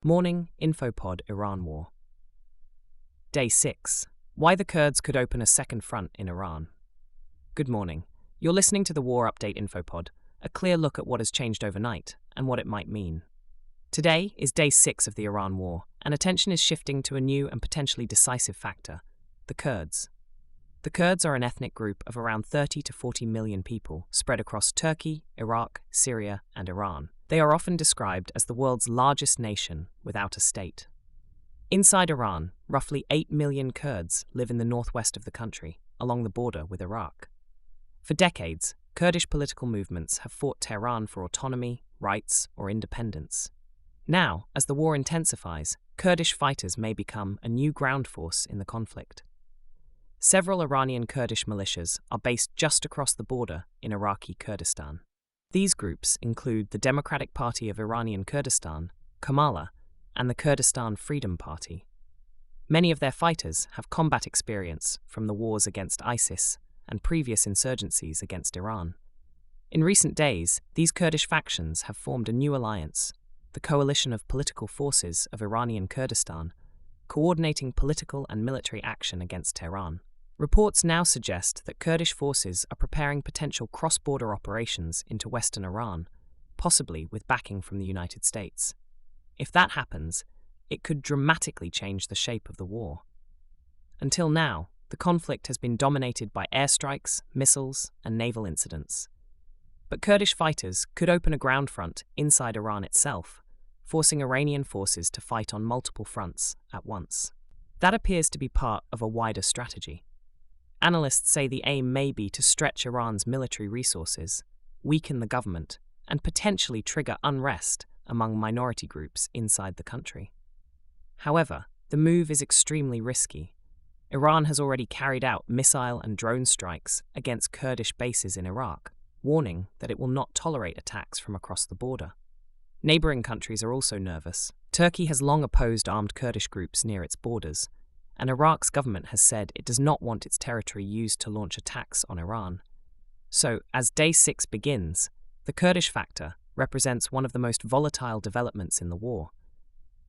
Morning InfoPod Iran War. Day 6. Why the Kurds could open a second front in Iran. Good morning. You're listening to the War Update InfoPod, a clear look at what has changed overnight and what it might mean. Today is Day 6 of the Iran War, and attention is shifting to a new and potentially decisive factor: the Kurds. The Kurds are an ethnic group of around 30 to 40 million people spread across Turkey, Iraq, Syria, and Iran. They are often described as the world's largest nation without a state. Inside Iran, roughly 8 million Kurds live in the northwest of the country, along the border with Iraq. For decades, Kurdish political movements have fought Tehran for autonomy, rights, or independence. Now, as the war intensifies, Kurdish fighters may become a new ground force in the conflict. Several Iranian Kurdish militias are based just across the border in Iraqi Kurdistan. These groups include the Democratic Party of Iranian Kurdistan, Komala, and the Kurdistan Freedom Party. Many of their fighters have combat experience from the wars against ISIS and previous insurgencies against Iran. In recent days, these Kurdish factions have formed a new alliance, the Coalition of Political Forces of Iranian Kurdistan, coordinating political and military action against Tehran. Reports now suggest that Kurdish forces are preparing potential cross-border operations into western Iran, possibly with backing from the United States. If that happens, it could dramatically change the shape of the war. Until now, the conflict has been dominated by airstrikes, missiles, and naval incidents. But Kurdish fighters could open a ground front inside Iran itself, forcing Iranian forces to fight on multiple fronts at once. That appears to be part of a wider strategy. Analysts say the aim may be to stretch Iran's military resources, weaken the government, and potentially trigger unrest among minority groups inside the country. However, the move is extremely risky. Iran has already carried out missile and drone strikes against Kurdish bases in Iraq, warning that it will not tolerate attacks from across the border. Neighboring countries are also nervous. Turkey has long opposed armed Kurdish groups near its borders, and Iraq's government has said it does not want its territory used to launch attacks on Iran. So, as Day 6 begins, the Kurdish factor represents one of the most volatile developments in the war.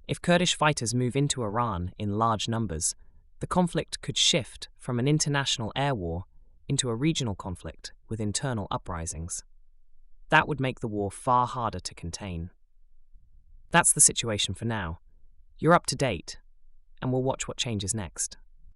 If Kurdish fighters move into Iran in large numbers, the conflict could shift from an international air war into a regional conflict with internal uprisings. That would make the war far harder to contain. That's the situation for now. You're up to date, and we'll watch what changes next.